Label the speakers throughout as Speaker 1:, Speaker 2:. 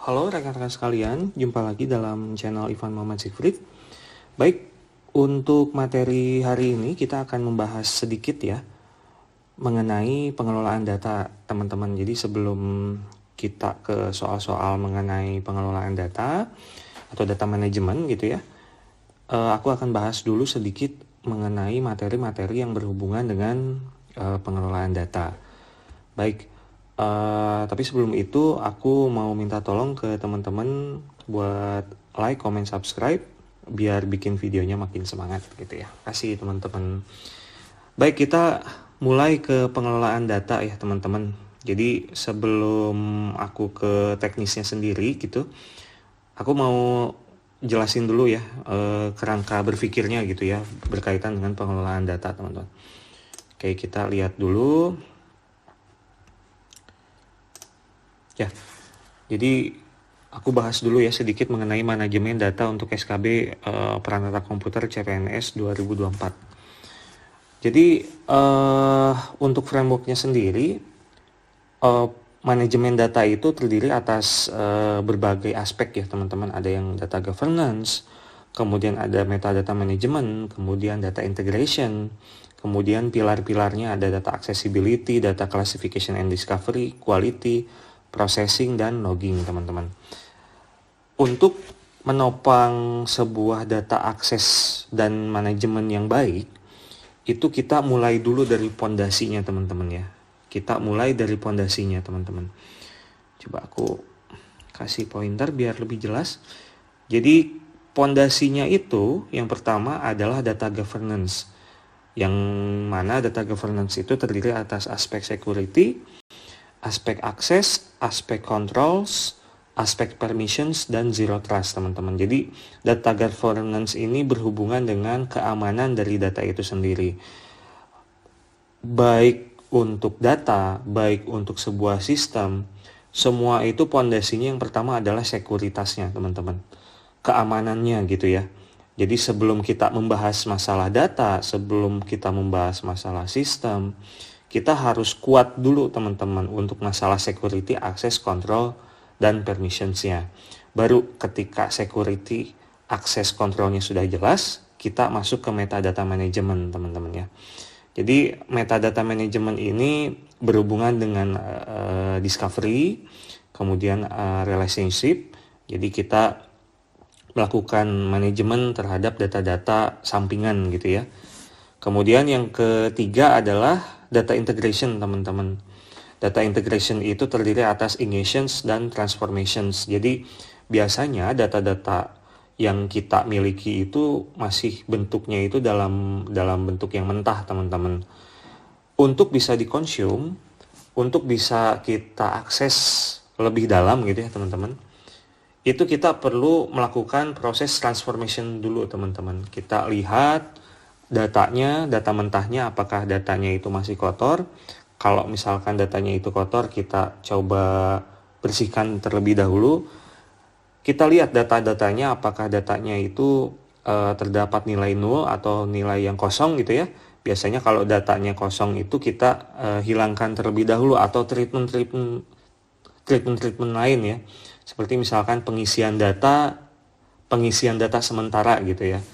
Speaker 1: Halo rekan-rekan sekalian, jumpa lagi dalam channel Ivan Muhammad Siegfried. Baik, untuk materi hari ini kita akan membahas sedikit ya mengenai pengelolaan data teman-teman. Jadi sebelum kita ke soal-soal mengenai pengelolaan data atau data manajemen gitu ya, aku akan bahas dulu sedikit mengenai materi-materi yang berhubungan dengan pengelolaan data. Baik, tapi sebelum itu aku mau minta tolong ke teman-teman buat like, comment, subscribe biar bikin videonya makin semangat gitu ya. Kasih teman-teman. Baik, kita mulai ke pengelolaan data ya teman-teman. Jadi sebelum aku ke teknisnya sendiri gitu, aku mau jelasin dulu ya kerangka berpikirnya gitu ya berkaitan dengan pengelolaan data teman-teman. Oke, kita lihat dulu. Ya, jadi aku bahas dulu ya sedikit mengenai manajemen data untuk SKB Peranata Komputer CPNS 2024. Jadi untuk frameworknya sendiri, manajemen data itu terdiri atas berbagai aspek ya teman-teman. Ada yang data governance, kemudian ada metadata management, kemudian data integration, kemudian pilar-pilarnya ada data accessibility, data classification and discovery, quality, processing, dan logging teman-teman. Untuk menopang sebuah data akses dan manajemen yang baik, itu kita mulai dulu dari pondasinya teman-teman ya. Kita mulai dari pondasinya teman-teman. Coba aku kasih pointer biar lebih jelas. Jadi pondasinya itu yang pertama adalah data governance. Yang mana data governance itu terdiri atas aspek security, aspek akses, aspek controls, aspek permissions, dan zero trust teman-teman. Jadi data governance ini berhubungan dengan keamanan dari data itu sendiri. Baik untuk data, baik untuk sebuah sistem, semua itu pondasinya yang pertama adalah sekuritasnya teman-teman. Keamanannya gitu ya. Jadi sebelum kita membahas masalah data, sebelum kita membahas masalah sistem, kita harus kuat dulu teman-teman untuk masalah security, access, control, dan permissions-nya. Baru ketika security, access, control-nya sudah jelas, kita masuk ke metadata management teman-teman ya. Jadi metadata management ini berhubungan dengan discovery, kemudian relationship. Jadi kita melakukan manajemen terhadap data-data sampingan gitu ya. Kemudian yang ketiga adalah data integration teman-teman. Data integration itu terdiri atas ingestions dan transformations. Jadi biasanya data-data yang kita miliki itu masih bentuknya itu dalam bentuk yang mentah teman-teman. Untuk bisa dikonsum, untuk bisa kita akses lebih dalam gitu ya teman-teman, itu kita perlu melakukan proses transformation dulu teman-teman. Kita lihat datanya, data mentahnya, apakah datanya itu masih kotor. Kalau misalkan datanya itu kotor, kita coba bersihkan terlebih dahulu. Kita lihat data-datanya, apakah datanya itu terdapat nilai 0 atau nilai yang kosong gitu ya. Biasanya kalau datanya kosong itu kita hilangkan terlebih dahulu atau treatment lain ya. Seperti misalkan pengisian data sementara gitu ya.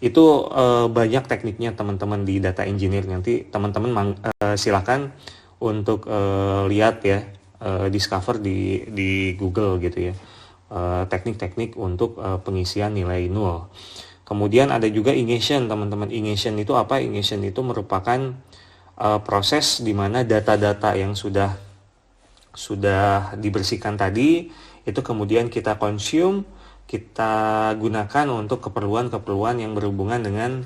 Speaker 1: Itu banyak tekniknya teman-teman di data engineer. Nanti teman-teman silakan untuk lihat ya, discover di Google gitu ya, teknik-teknik untuk pengisian nilai 0. Kemudian ada juga ingestion teman-teman. Ingestion itu apa? Ingestion itu merupakan proses di mana data-data yang sudah dibersihkan tadi itu kemudian kita consume, kita gunakan untuk keperluan yang berhubungan dengan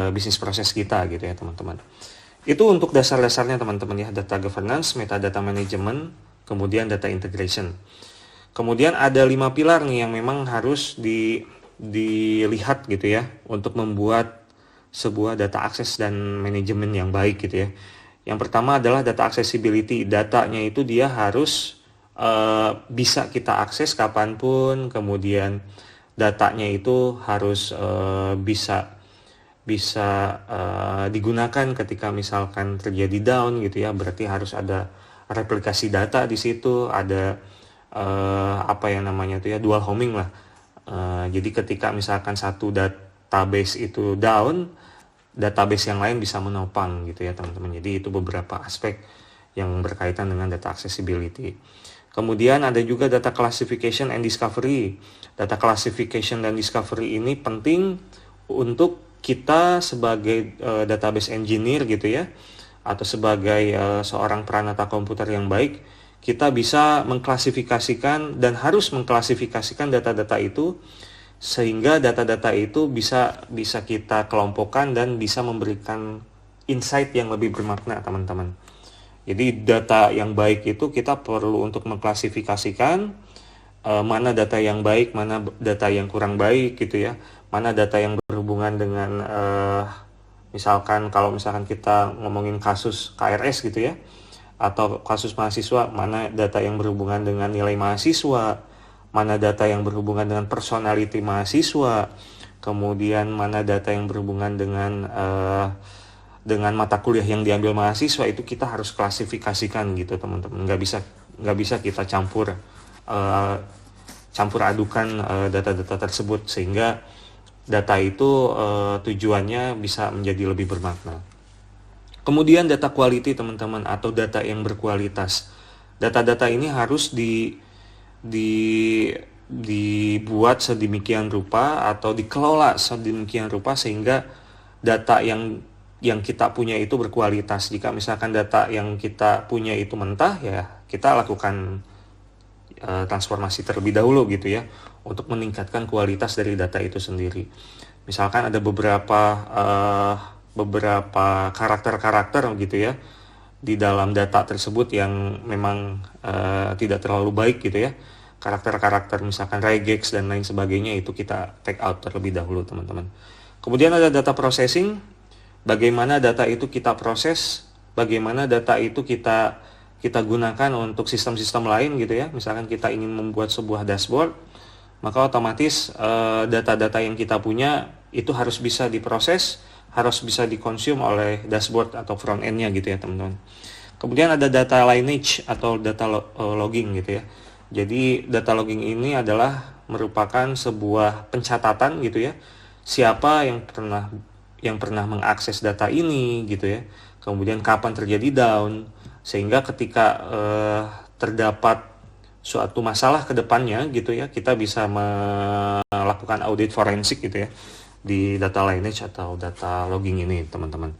Speaker 1: bisnis proses kita gitu ya teman-teman. Itu untuk dasar-dasarnya teman-teman ya, data governance, metadata management, kemudian data integration. Kemudian ada 5 pilar nih yang memang harus dilihat gitu ya untuk membuat sebuah data akses dan manajemen yang baik gitu ya. Yang pertama adalah data accessibility. Datanya itu dia harus bisa kita akses kapanpun, kemudian datanya itu harus bisa digunakan ketika misalkan terjadi down gitu ya. Berarti harus ada replikasi data di situ, ada apa yang namanya tuh ya, dual homing lah. Jadi ketika misalkan satu database itu down, database yang lain bisa menopang gitu ya teman-teman. Jadi itu beberapa aspek yang berkaitan dengan data accessibility. Kemudian ada juga data classification and discovery. Data classification dan discovery ini penting untuk kita sebagai database engineer gitu ya, atau sebagai seorang peranata komputer yang baik, kita bisa mengklasifikasikan dan harus mengklasifikasikan data-data itu, sehingga data-data itu bisa kita kelompokkan dan bisa memberikan insight yang lebih bermakna teman-teman. Jadi data yang baik itu kita perlu untuk mengklasifikasikan mana data yang baik, mana data yang kurang baik gitu ya, mana data yang berhubungan dengan misalkan kalau misalkan kita ngomongin kasus KRS gitu ya, atau kasus mahasiswa, mana data yang berhubungan dengan nilai mahasiswa, mana data yang berhubungan dengan personality mahasiswa, kemudian mana data yang berhubungan dengan mata kuliah yang diambil mahasiswa. Itu kita harus klasifikasikan gitu teman-teman. Nggak bisa kita campur adukan data-data tersebut, sehingga data itu tujuannya bisa menjadi lebih bermakna. Kemudian data quality teman-teman, atau data yang berkualitas. Data-data ini harus dibuat sedemikian rupa atau dikelola sedemikian rupa sehingga data yang kita punya itu berkualitas. Jika misalkan data yang kita punya itu mentah, ya kita lakukan transformasi terlebih dahulu gitu ya, untuk meningkatkan kualitas dari data itu sendiri. Misalkan ada beberapa karakter-karakter gitu ya di dalam data tersebut yang memang tidak terlalu baik gitu ya. Karakter-karakter misalkan regex dan lain sebagainya, itu kita take out terlebih dahulu teman-teman. Kemudian ada data processing. Bagaimana data itu kita proses, bagaimana data itu kita gunakan untuk sistem-sistem lain gitu ya. Misalkan kita ingin membuat sebuah dashboard, maka otomatis data-data yang kita punya itu harus bisa diproses, harus bisa dikonsum oleh dashboard atau front end-nya gitu ya teman-teman. Kemudian ada data lineage atau data logging gitu ya. Jadi data logging ini adalah merupakan sebuah pencatatan gitu ya, siapa yang pernah mengakses data ini gitu ya, kemudian kapan terjadi down, sehingga ketika terdapat suatu masalah ke depannya gitu ya, kita bisa melakukan audit forensik gitu ya di data lineage atau data logging ini teman-teman.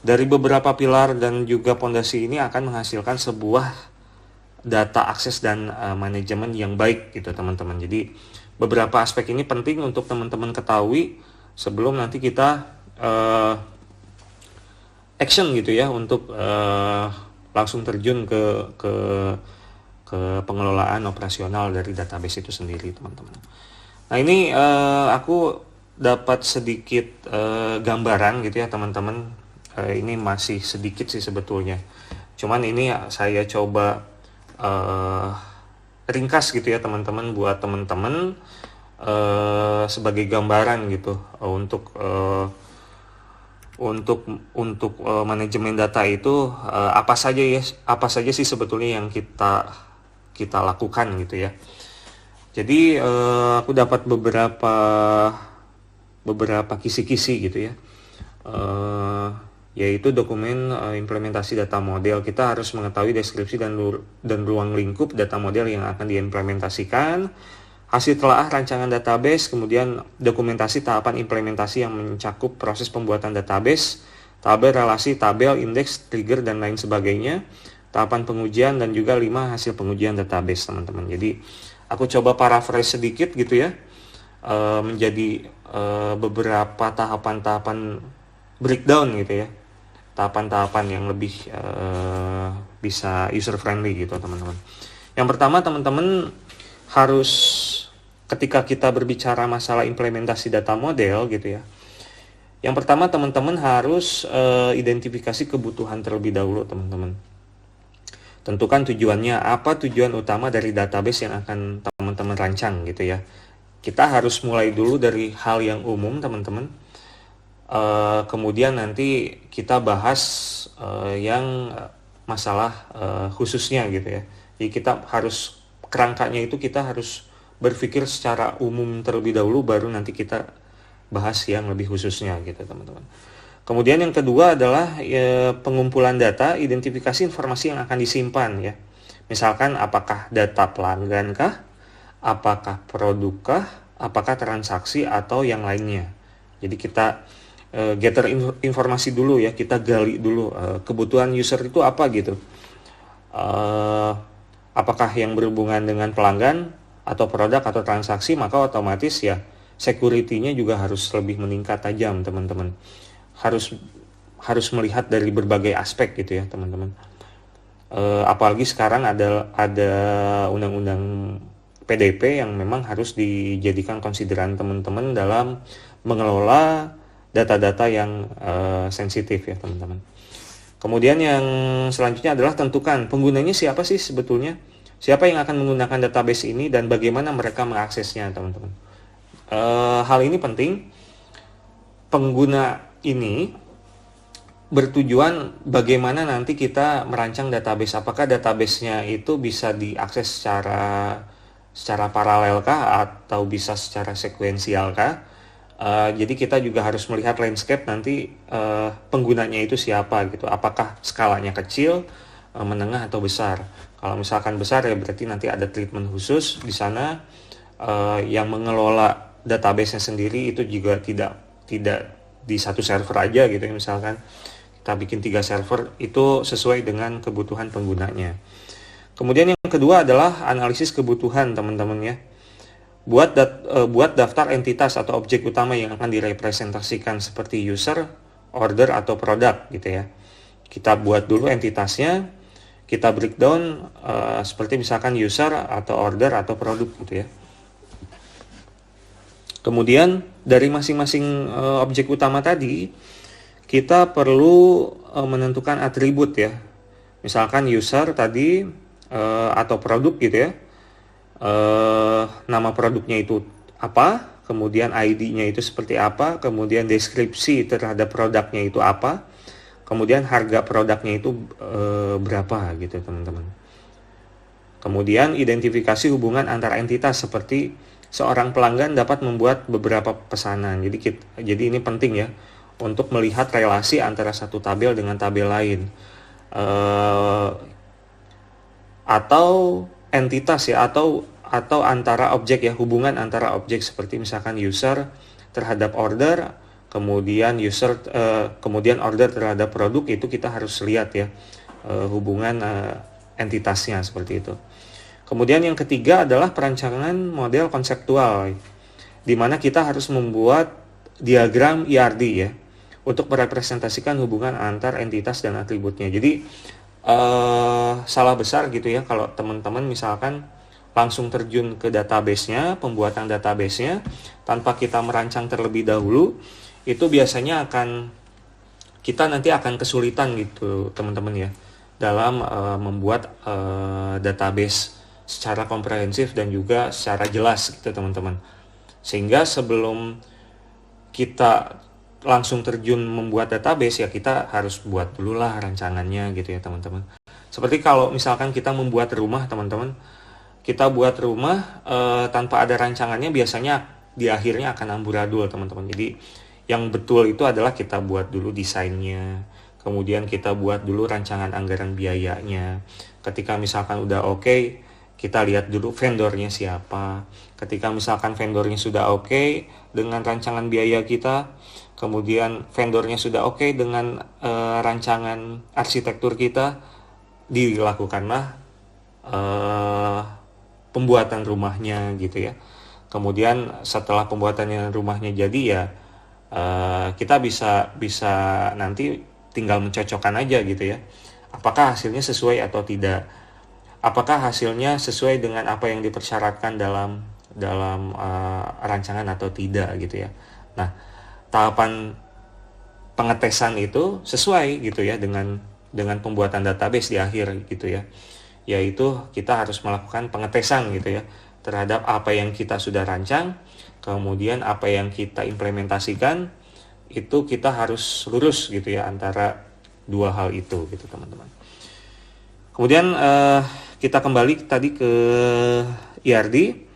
Speaker 1: Dari beberapa pilar dan juga fondasi ini akan menghasilkan sebuah data akses dan manajemen yang baik gitu teman-teman. Jadi beberapa aspek ini penting untuk teman-teman ketahui sebelum nanti kita action gitu ya, untuk langsung terjun ke pengelolaan operasional dari database itu sendiri teman-teman. Nah ini aku dapat sedikit gambaran gitu ya teman-teman. Ini masih sedikit sih sebetulnya, cuman ini saya coba ringkas gitu ya teman-teman, buat teman-teman sebagai gambaran gitu untuk manajemen data itu apa saja sih sebetulnya yang kita lakukan gitu ya. Jadi aku dapat beberapa kisi-kisi gitu ya, yaitu dokumen implementasi data model. Kita harus mengetahui deskripsi dan ruang lingkup data model yang akan diimplementasikan, hasil telaah rancangan database, kemudian dokumentasi tahapan implementasi yang mencakup proses pembuatan database, tabel relasi, tabel, indeks, trigger, dan lain sebagainya, tahapan pengujian, dan juga 5 hasil pengujian database teman-teman. Jadi aku coba paraphrase sedikit gitu ya, menjadi beberapa tahapan-tahapan breakdown gitu ya, tahapan-tahapan yang lebih bisa user friendly gitu teman-teman. Yang pertama teman-teman harus, ketika kita berbicara masalah implementasi data model gitu ya, yang pertama teman-teman harus identifikasi kebutuhan terlebih dahulu teman-teman. Tentukan tujuannya, apa tujuan utama dari database yang akan teman-teman rancang gitu ya. Kita harus mulai dulu dari hal yang umum teman-teman, kemudian nanti kita bahas yang masalah khususnya gitu ya. Jadi kita harus, kerangkanya itu kita harus berpikir secara umum terlebih dahulu, baru nanti kita bahas yang lebih khususnya gitu teman-teman. Kemudian yang kedua adalah pengumpulan data, identifikasi informasi yang akan disimpan ya. Misalkan apakah data pelanggan kah, apakah produk kah, apakah transaksi atau yang lainnya. Jadi kita gather informasi dulu ya, kita gali dulu kebutuhan user itu apa gitu. Apakah yang berhubungan dengan pelanggan atau produk atau transaksi, maka otomatis ya security-nya juga harus lebih meningkat tajam teman-teman. Harus melihat dari berbagai aspek gitu ya teman-teman. Apalagi sekarang ada undang-undang PDP yang memang harus dijadikan konsideran teman-teman dalam mengelola data-data yang sensitif ya teman-teman. Kemudian yang selanjutnya adalah tentukan penggunanya siapa sih sebetulnya, siapa yang akan menggunakan database ini dan bagaimana mereka mengaksesnya teman-teman. Hal ini penting. Pengguna ini bertujuan bagaimana nanti kita merancang database. Apakah database-nya itu bisa diakses secara paralel kah atau bisa secara sekuensial kah? Jadi kita juga harus melihat landscape nanti penggunanya itu siapa gitu. Apakah skalanya kecil, menengah atau besar. Kalau misalkan besar ya berarti nanti ada treatment khusus di sana. Yang mengelola database-nya sendiri itu juga tidak di satu server aja gitu ya. Misalkan kita bikin 3 server, itu sesuai dengan kebutuhan penggunanya. Kemudian yang kedua adalah analisis kebutuhan teman-teman ya. Buat daftar entitas atau objek utama yang akan direpresentasikan seperti user, order atau produk gitu ya. Kita buat dulu entitasnya, kita breakdown seperti misalkan user atau order atau produk gitu ya. Kemudian dari masing-masing objek utama tadi, kita perlu menentukan atribut ya. Misalkan user tadi atau produk gitu ya. Nama produknya itu apa, kemudian ID-nya itu seperti apa, kemudian deskripsi terhadap produknya itu apa, kemudian harga produknya itu berapa gitu teman-teman. Kemudian identifikasi hubungan antara entitas seperti seorang pelanggan dapat membuat beberapa pesanan. Jadi ini penting ya untuk melihat relasi antara satu tabel dengan tabel lain. Atau entitas ya, atau antara objek ya, hubungan antara objek seperti misalkan user terhadap order, kemudian kemudian order terhadap produk, itu kita harus lihat ya hubungan entitasnya seperti itu. Kemudian yang ketiga adalah perancangan model konseptual, di mana kita harus membuat diagram IRD ya untuk merepresentasikan hubungan antar entitas dan atributnya. Jadi salah besar gitu ya kalau teman-teman misalkan langsung terjun ke database-nya, pembuatan database-nya tanpa kita merancang terlebih dahulu, itu biasanya kita nanti akan kesulitan gitu teman-teman ya dalam membuat database secara komprehensif dan juga secara jelas gitu teman-teman. Sehingga sebelum kita langsung terjun membuat database ya kita harus buat dulu lah rancangannya gitu ya teman-teman. Seperti kalau misalkan kita membuat rumah teman-teman, kita buat rumah tanpa ada rancangannya, biasanya di akhirnya akan amburadul teman-teman. Jadi yang betul itu adalah kita buat dulu desainnya, kemudian kita buat dulu rancangan anggaran biayanya. Ketika misalkan udah oke, kita lihat dulu vendornya siapa. Ketika misalkan vendornya sudah oke dengan rancangan biaya kita, kemudian vendornya sudah oke dengan rancangan arsitektur kita, dilakukanlah pembuatan rumahnya gitu ya. Kemudian setelah pembuatannya rumahnya jadi ya kita bisa nanti tinggal mencocokkan aja gitu ya. Apakah hasilnya sesuai atau tidak? Apakah hasilnya sesuai dengan apa yang dipersyaratkan dalam rancangan atau tidak gitu ya. Nah, tahapan pengetesan itu sesuai gitu ya dengan pembuatan database di akhir gitu ya. Yaitu kita harus melakukan pengetesan gitu ya terhadap apa yang kita sudah rancang, kemudian apa yang kita implementasikan, itu kita harus lurus gitu ya antara dua hal itu gitu teman-teman. Kemudian kita kembali tadi ke ERD.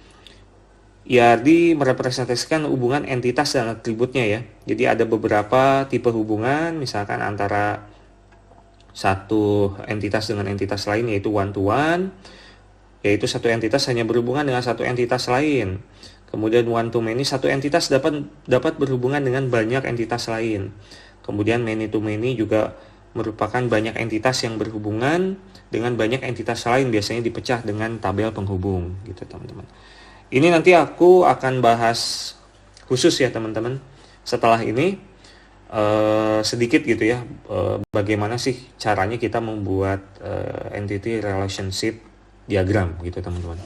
Speaker 1: ERD merepresentasikan hubungan entitas dan atributnya ya. Jadi ada beberapa tipe hubungan, misalkan antara satu entitas dengan entitas lain, yaitu one to one, yaitu satu entitas hanya berhubungan dengan satu entitas lain. Kemudian one to many, satu entitas dapat berhubungan dengan banyak entitas lain. Kemudian many to many juga merupakan banyak entitas yang berhubungan dengan banyak entitas lain, biasanya dipecah dengan tabel penghubung gitu teman-teman. Ini nanti aku akan bahas khusus ya teman-teman. Setelah ini sedikit gitu ya, bagaimana sih caranya kita membuat entity relationship diagram gitu teman-teman.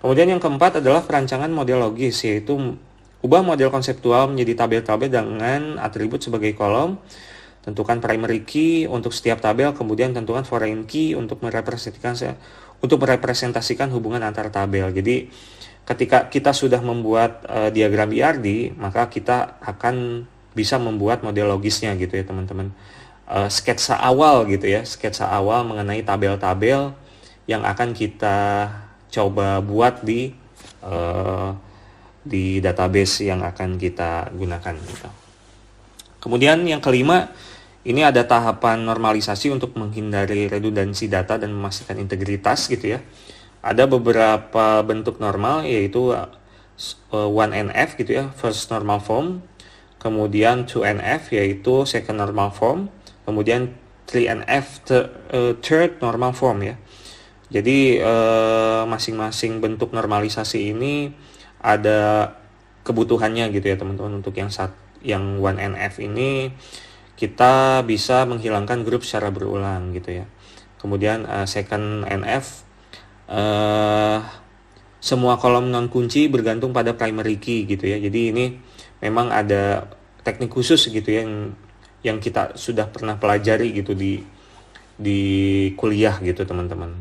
Speaker 1: Kemudian yang keempat adalah perancangan model logis, yaitu ubah model konseptual menjadi tabel-tabel dengan atribut sebagai kolom. Tentukan primary key untuk setiap tabel, kemudian tentukan foreign key untuk merepresentasikan hubungan antar tabel. Jadi ketika kita sudah membuat diagram ERD, maka kita akan bisa membuat model logisnya gitu ya teman-teman. Sketsa awal gitu ya, sketsa awal mengenai tabel-tabel yang akan kita coba buat di database yang akan kita gunakan gitu. Kemudian yang kelima, ini ada tahapan normalisasi untuk menghindari redundansi data dan memastikan integritas gitu ya. Ada beberapa bentuk normal, yaitu 1NF gitu ya, first normal form. Kemudian 2NF yaitu second normal form. Kemudian 3NF third normal form ya. Jadi masing-masing bentuk normalisasi ini ada kebutuhannya gitu ya teman-teman. Untuk yang 1NF ini kita bisa menghilangkan grup secara berulang gitu ya. Kemudian second NF, semua kolom non kunci bergantung pada primary key gitu ya. Jadi ini memang ada teknik khusus gitu ya yang kita sudah pernah pelajari gitu di kuliah gitu teman-teman.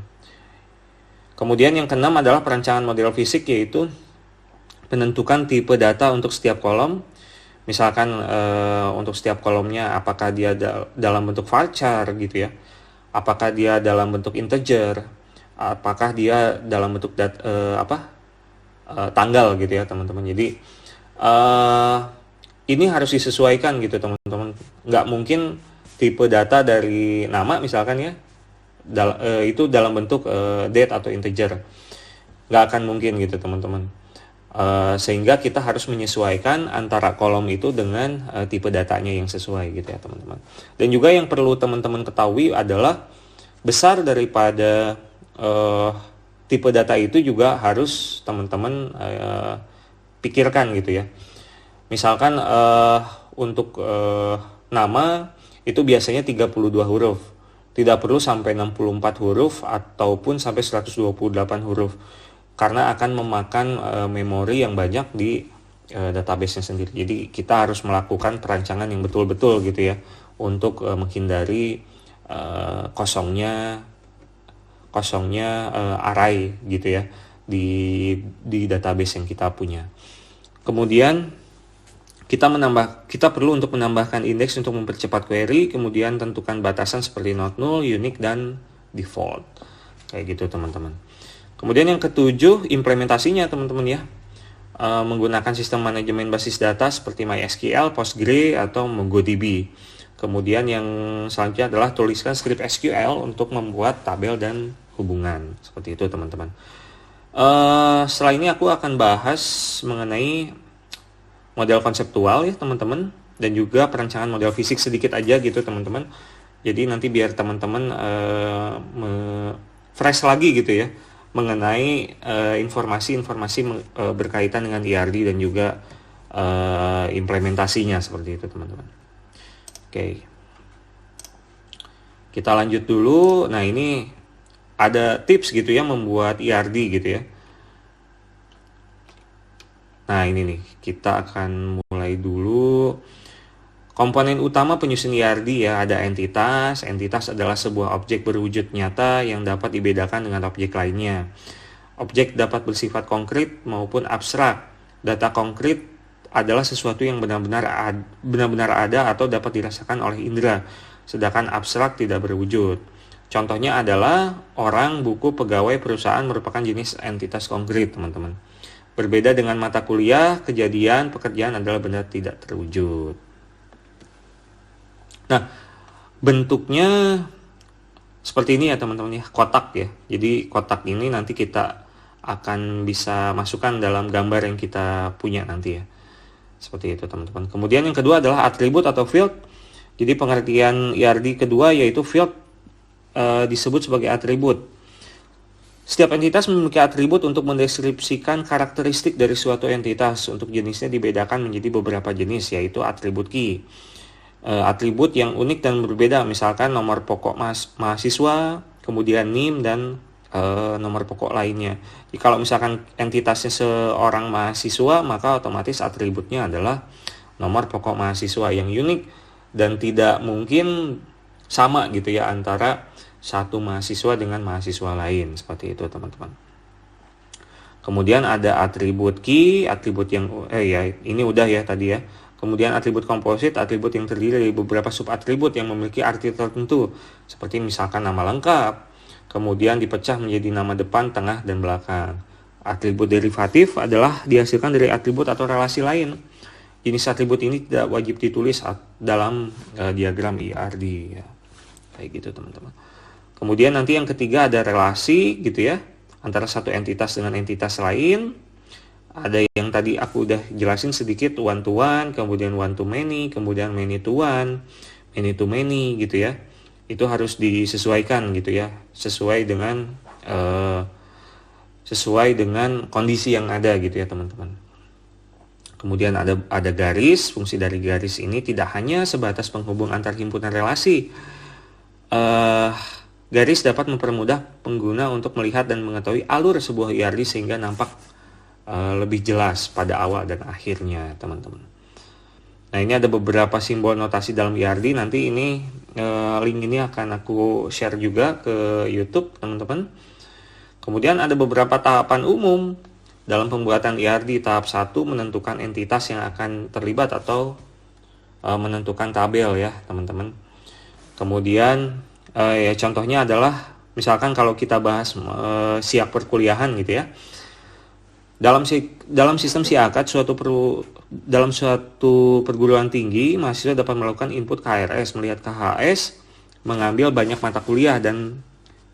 Speaker 1: Kemudian yang keenam adalah perancangan model fisik, yaitu menentukan tipe data untuk setiap kolom. Misalkan untuk setiap kolomnya apakah dia dalam bentuk varchar gitu ya, apakah dia dalam bentuk integer, apakah dia dalam bentuk tanggal gitu ya teman-teman. Jadi ini harus disesuaikan gitu teman-teman. Nggak mungkin tipe data dari nama misalkan ya itu dalam bentuk date atau integer, nggak akan mungkin gitu teman-teman. Sehingga kita harus menyesuaikan antara kolom itu dengan tipe datanya yang sesuai gitu ya teman-teman. Dan juga yang perlu teman-teman ketahui adalah besar daripada tipe data itu juga harus teman-teman pikirkan gitu ya. Misalkan untuk nama itu biasanya 32 huruf, tidak perlu sampai 64 huruf ataupun sampai 128 huruf. Karena akan memakan memori yang banyak di database-nya sendiri. Jadi kita harus melakukan perancangan yang betul-betul gitu ya untuk menghindari kosongnya array gitu ya di database yang kita punya. Kemudian kita perlu untuk menambahkan indeks untuk mempercepat query. Kemudian tentukan batasan seperti not null, unique, dan default. Kayak gitu teman-teman. Kemudian yang ketujuh, implementasinya teman-teman ya. Menggunakan sistem manajemen basis data seperti MySQL, Postgre, atau MongoDB. Kemudian yang selanjutnya adalah tuliskan script SQL untuk membuat tabel dan hubungan. Seperti itu teman-teman. Setelah ini aku akan bahas mengenai model konseptual ya teman-teman. Dan juga perancangan model fisik sedikit aja gitu teman-teman. Jadi nanti biar teman-teman fresh lagi gitu ya mengenai informasi-informasi berkaitan dengan ERD dan juga implementasinya seperti itu teman-teman. Oke. Kita lanjut dulu. Nah, ini ada tips gitu ya membuat ERD gitu ya. Nah, ini nih, kita akan mulai dulu. Komponen utama penyusun ERD ya, ada entitas. Entitas adalah sebuah objek berwujud nyata yang dapat dibedakan dengan objek lainnya. Objek dapat bersifat konkret maupun abstrak. Data konkret adalah sesuatu yang benar-benar ada atau dapat dirasakan oleh indera, sedangkan abstrak tidak berwujud. Contohnya adalah orang, buku, pegawai, perusahaan merupakan jenis entitas konkret, teman-teman. Berbeda dengan mata kuliah, kejadian, pekerjaan adalah benda tidak terwujud. Nah, bentuknya seperti ini ya teman-teman ya, kotak ya. Jadi kotak ini nanti kita akan bisa masukkan dalam gambar yang kita punya nanti ya. Seperti itu teman-teman. Kemudian yang kedua adalah atribut atau field. Jadi pengertian IRD kedua yaitu field disebut sebagai atribut. Setiap entitas memiliki atribut untuk mendeskripsikan karakteristik dari suatu entitas. Untuk jenisnya dibedakan menjadi beberapa jenis, yaitu atribut key. Atribut yang unik dan berbeda, misalkan nomor pokok mahasiswa, kemudian NIM, dan nomor pokok lainnya. Jadi kalau misalkan entitasnya seorang mahasiswa, maka otomatis atributnya adalah nomor pokok mahasiswa yang unik dan tidak mungkin sama gitu ya antara satu mahasiswa dengan mahasiswa lain, seperti itu teman-teman. Kemudian ada atribut key, atribut yang ini udah ya tadi ya. Kemudian atribut komposit, atribut yang terdiri dari beberapa subatribut yang memiliki arti tertentu, seperti misalkan nama lengkap, kemudian dipecah menjadi nama depan, tengah, dan belakang. Atribut derivatif adalah dihasilkan dari atribut atau relasi lain. Jenis atribut ini tidak wajib ditulis dalam diagram IRD ya. Kayak gitu teman-teman. Kemudian nanti yang ketiga ada relasi gitu ya, antara satu entitas dengan entitas lain. Ada yang tadi aku udah jelasin sedikit, one to one, kemudian one to many, kemudian many to one, many to many gitu ya. Itu harus disesuaikan gitu ya, sesuai dengan kondisi yang ada gitu ya teman-teman. Kemudian ada garis. Fungsi dari garis ini tidak hanya sebatas penghubung antar himpunan relasi. Garis dapat mempermudah pengguna untuk melihat dan mengetahui alur sebuah IRD sehingga nampak lebih jelas pada awal dan akhirnya teman-teman. Nah, ini ada beberapa simbol notasi dalam IRD. Nanti ini link ini akan aku share juga ke YouTube teman-teman. Kemudian ada beberapa tahapan umum dalam pembuatan IRD. Tahap 1 menentukan entitas yang akan terlibat atau menentukan tabel ya teman-teman. Kemudian contohnya adalah misalkan kalau kita bahas siak perkuliahan gitu ya. Dalam sistem siakat dalam suatu perguruan tinggi, mahasiswa dapat melakukan input KRS, melihat KHS, mengambil banyak mata kuliah, dan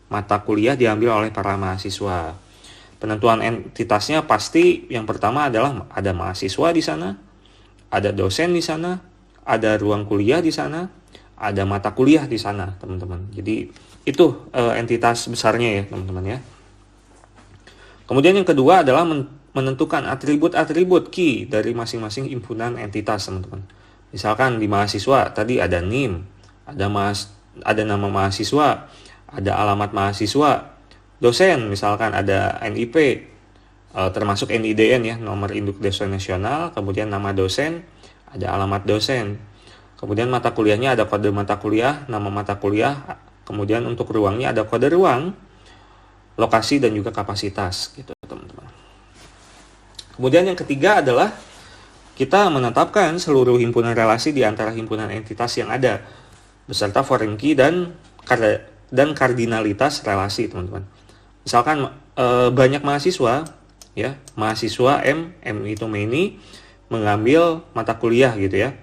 Speaker 1: mata kuliah diambil oleh para mahasiswa. Penentuan entitasnya pasti yang pertama adalah ada mahasiswa di sana, ada dosen di sana, ada ruang kuliah di sana, ada mata kuliah di sana, teman-teman. Jadi itu entitas besarnya ya, teman-teman ya. Kemudian yang kedua adalah menentukan atribut-atribut key dari masing-masing himpunan entitas, teman-teman. Misalkan di mahasiswa tadi ada NIM, ada nama mahasiswa, ada alamat mahasiswa. Dosen misalkan ada NIP, termasuk NIDN ya, nomor induk dosen nasional, kemudian nama dosen, ada alamat dosen. Kemudian mata kuliahnya ada kode mata kuliah, nama mata kuliah, kemudian untuk ruangnya ada kode ruang, lokasi, dan juga kapasitas gitu teman-teman. Kemudian yang ketiga adalah kita menetapkan seluruh himpunan relasi di antara himpunan entitas yang ada beserta foreign key dan kardinalitas relasi teman-teman. Misalkan banyak mahasiswa ya, mahasiswa M itu many mengambil mata kuliah gitu ya.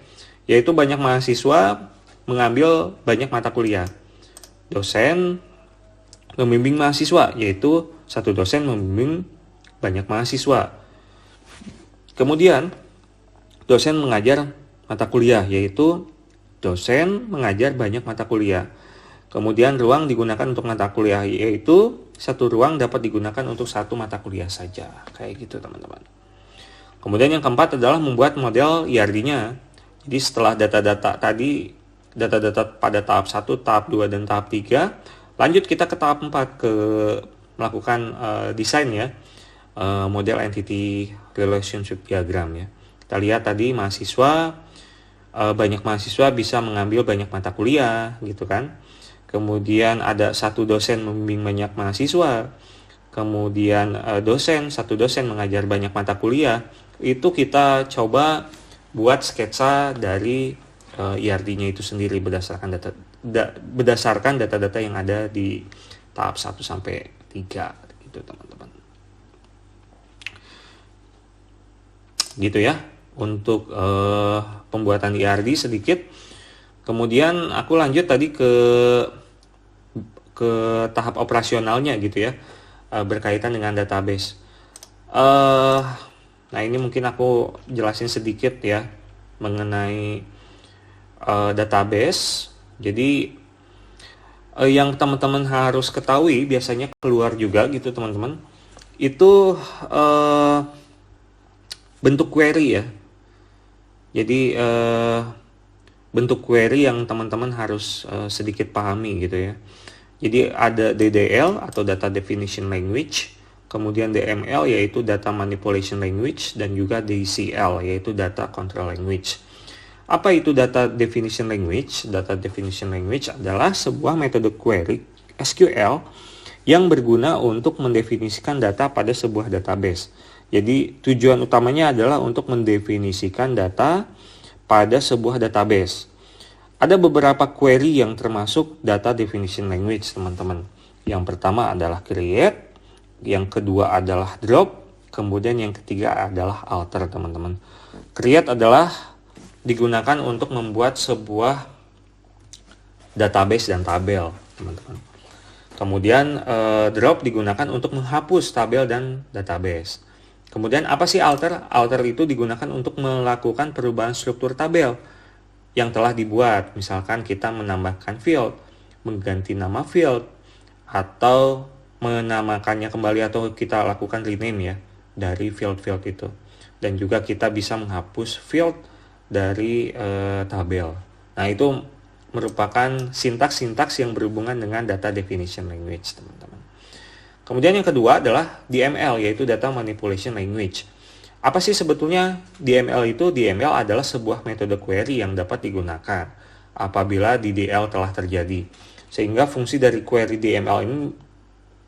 Speaker 1: Yaitu banyak mahasiswa mengambil banyak mata kuliah. Dosen membimbing mahasiswa, yaitu satu dosen membimbing banyak mahasiswa. Kemudian dosen mengajar mata kuliah, yaitu dosen mengajar banyak mata kuliah. Kemudian ruang digunakan untuk mata kuliah, yaitu satu ruang dapat digunakan untuk satu mata kuliah saja. Kayak gitu teman-teman. Kemudian yang keempat adalah membuat model IRD-nya. Jadi setelah data-data pada tahap 1, tahap 2, dan tahap 3, lanjut kita ke tahap 4 ke melakukan desain ya, model entity relationship diagram ya. Kita lihat tadi mahasiswa, banyak mahasiswa bisa mengambil banyak mata kuliah gitu kan. Kemudian ada satu dosen membimbing banyak mahasiswa. Kemudian satu dosen mengajar banyak mata kuliah. Itu kita coba buat sketsa dari IRD-nya itu sendiri berdasarkan data-data yang ada di tahap 1 sampai 3 gitu teman-teman. Gitu ya untuk pembuatan ERD sedikit. Kemudian aku lanjut tadi ke tahap operasionalnya gitu ya, berkaitan dengan database. Nah ini mungkin aku jelasin sedikit ya mengenai database. Jadi yang teman-teman harus ketahui biasanya keluar juga gitu teman-teman, itu bentuk query ya. Jadi bentuk query yang teman-teman harus sedikit pahami gitu ya. Jadi ada DDL atau Data Definition Language, kemudian DML yaitu Data Manipulation Language, dan juga DCL yaitu Data Control Language. Apa itu Data Definition Language? Data Definition Language adalah sebuah metode query SQL yang berguna untuk mendefinisikan data pada sebuah database. Jadi tujuan utamanya adalah untuk mendefinisikan data pada sebuah database. Ada beberapa query yang termasuk Data Definition Language teman-teman. Yang pertama adalah create, yang kedua adalah drop, kemudian yang ketiga adalah alter teman-teman. Create adalah digunakan untuk membuat sebuah database dan tabel teman-teman. Kemudian drop digunakan untuk menghapus tabel dan database. Kemudian apa sih alter? Alter itu digunakan untuk melakukan perubahan struktur tabel yang telah dibuat. Misalkan kita menambahkan field, mengganti nama field, atau menamakannya kembali, atau kita lakukan rename ya dari field-field itu. Dan juga kita bisa menghapus field dari tabel. Nah itu merupakan sintaks-sintaks yang berhubungan dengan Data Definition Language teman-teman. Kemudian yang kedua adalah DML yaitu Data Manipulation Language. Apa sih sebetulnya DML itu? DML adalah sebuah metode query yang dapat digunakan apabila DDL telah terjadi. Sehingga fungsi dari query DML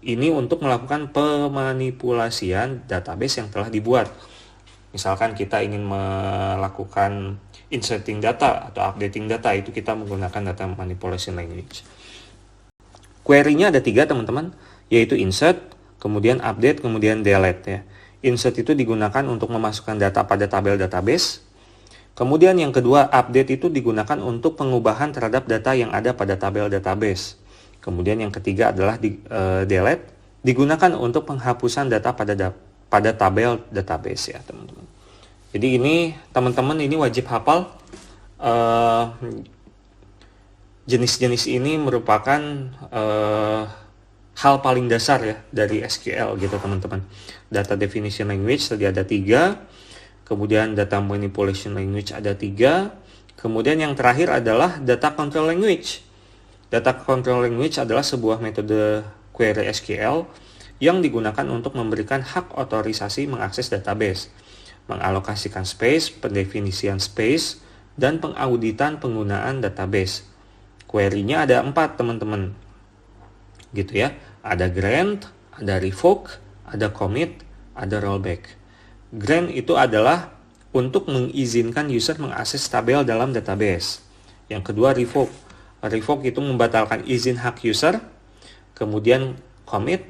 Speaker 1: ini untuk melakukan pemanipulasian database yang telah dibuat. Misalkan kita ingin melakukan inserting data atau updating data, itu kita menggunakan Data Manipulation Language. Query-nya ada 3 teman-teman, yaitu insert, kemudian update, kemudian delete ya. Insert itu digunakan untuk memasukkan data pada tabel database. Kemudian yang kedua, update itu digunakan untuk pengubahan terhadap data yang ada pada tabel database. Kemudian yang ketiga adalah delete, digunakan untuk penghapusan data pada tabel database ya teman-teman. Jadi ini teman-teman ini wajib hafal. Jenis-jenis ini merupakan hal paling dasar ya dari SQL gitu teman-teman. Data Definition Language tadi ada 3, kemudian Data Manipulation Language ada 3, kemudian yang terakhir adalah Data Control Language. Data Control Language adalah sebuah metode query SQL yang digunakan untuk memberikan hak otorisasi mengakses database, mengalokasikan space, pendefinisian space, dan pengauditan penggunaan database. Query-nya ada 4 teman-teman, gitu ya. Ada grant, ada revoke, ada commit, ada rollback. Grant itu adalah untuk mengizinkan user mengakses tabel dalam database. Yang kedua revoke. Revoke itu membatalkan izin hak user. Kemudian commit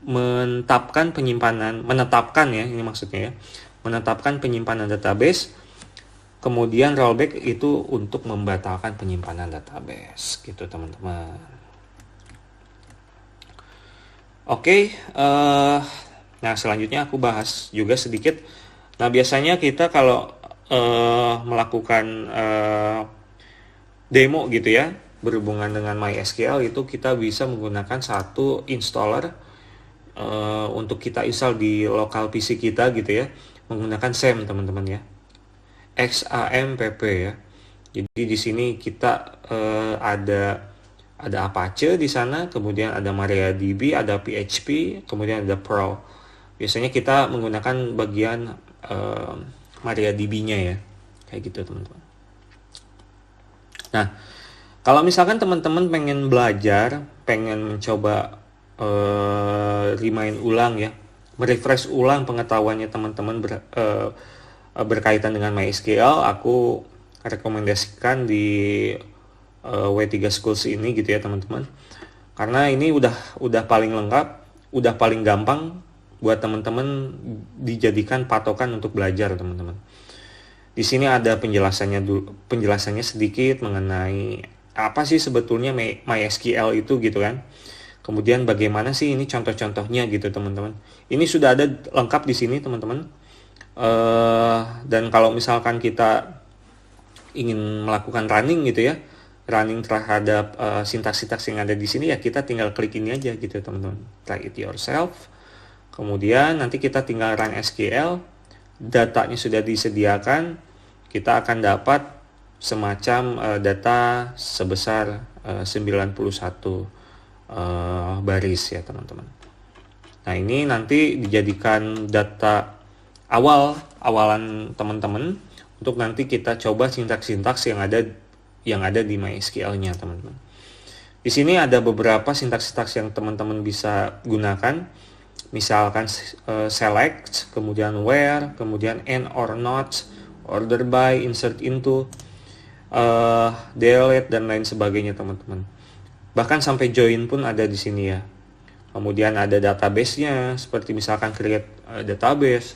Speaker 1: menetapkan penyimpanan, menetapkan ya ini maksudnya ya, menetapkan penyimpanan database. Kemudian rollback itu untuk membatalkan penyimpanan database gitu teman-teman. Oke, nah selanjutnya aku bahas juga sedikit. Nah biasanya kita kalau melakukan demo gitu ya berhubungan dengan MySQL, itu kita bisa menggunakan satu installer untuk kita install di lokal PC kita gitu ya, menggunakan SAM teman-teman ya, XAMPP ya. Jadi di sini kita ada Apache di sana, kemudian ada MariaDB, ada PHP, kemudian ada Perl. Biasanya kita menggunakan bagian MariaDB-nya ya, kayak gitu teman-teman. Nah, kalau misalkan teman-teman pengen belajar, pengen mencoba remind ulang ya, merefresh ulang pengetahuannya teman-teman berkaitan dengan MySQL, aku rekomendasikan di W3 Schools ini gitu ya teman-teman. Karena ini udah paling lengkap, udah paling gampang buat teman-teman dijadikan patokan untuk belajar teman-teman. Di sini ada penjelasannya sedikit mengenai apa sih sebetulnya MySQL itu gitu kan. Kemudian bagaimana sih ini contoh-contohnya gitu teman-teman. Ini sudah ada lengkap di sini teman-teman. Dan kalau misalkan kita ingin melakukan running gitu ya, running terhadap sintaks-sintaks yang ada di sini, ya kita tinggal klik ini aja gitu teman-teman. Try it yourself. Kemudian nanti kita tinggal run SQL, datanya sudah disediakan, kita akan dapat semacam data sebesar 91 baris ya teman-teman. Nah ini nanti dijadikan data awalan teman-teman untuk nanti kita coba sintaks-sintaks yang ada di MySQL-nya teman-teman. Di sini ada beberapa sintaks-sintaks yang teman-teman bisa gunakan. Misalkan select, kemudian where, kemudian and or not, order by, insert into, delete dan lain sebagainya teman-teman. Bahkan sampai join pun ada di sini ya. Kemudian ada database-nya seperti misalkan create database,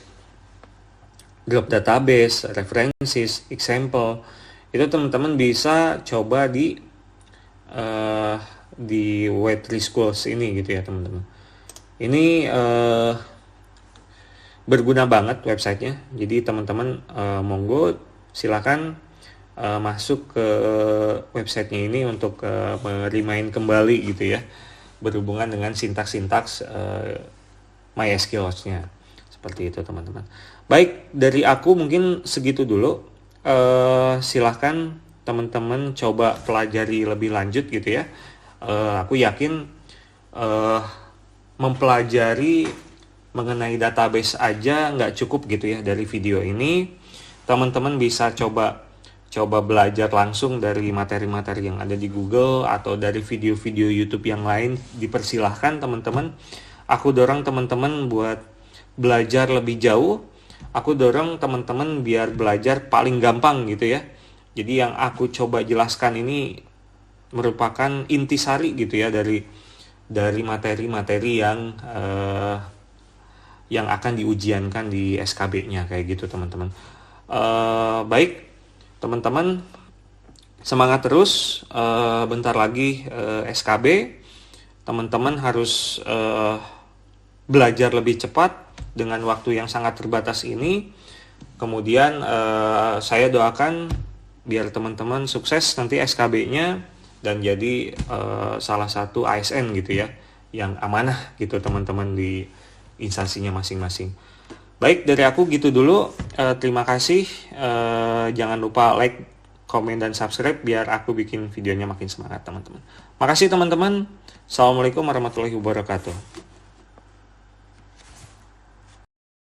Speaker 1: drop database, references, example. Itu teman-teman bisa coba di W3 Schools ini gitu ya teman-teman. Ini berguna banget websitenya. Jadi teman-teman monggo silakan masuk ke websitenya ini untuk merimain kembali gitu ya, berhubungan dengan sintaks-sintaks MySQL-nya. Seperti itu teman-teman. Baik, dari aku mungkin segitu dulu. Silahkan teman-teman coba pelajari lebih lanjut gitu ya. Aku yakin mempelajari mengenai database aja nggak cukup gitu ya dari video ini. Teman-teman bisa coba belajar langsung dari materi-materi yang ada di Google atau dari video-video YouTube yang lain. Dipersilahkan teman-teman. Aku dorong teman-teman buat belajar lebih jauh. Aku dorong teman-teman biar belajar paling gampang gitu ya. Jadi yang aku coba jelaskan ini merupakan intisari gitu ya dari materi-materi yang akan diujiankan di SKB-nya kayak gitu teman-teman. Baik teman-teman, semangat terus. Bentar lagi SKB. Teman-teman harus belajar lebih cepat dengan waktu yang sangat terbatas ini. Kemudian saya doakan biar teman-teman sukses nanti SKB-nya dan jadi salah satu ASN gitu ya, yang amanah gitu teman-teman di instansinya masing-masing. Baik, dari aku gitu dulu. Terima kasih. Jangan lupa like, komen, dan subscribe biar aku bikin videonya makin semangat teman-teman. Makasih teman-teman. Assalamualaikum warahmatullahi wabarakatuh.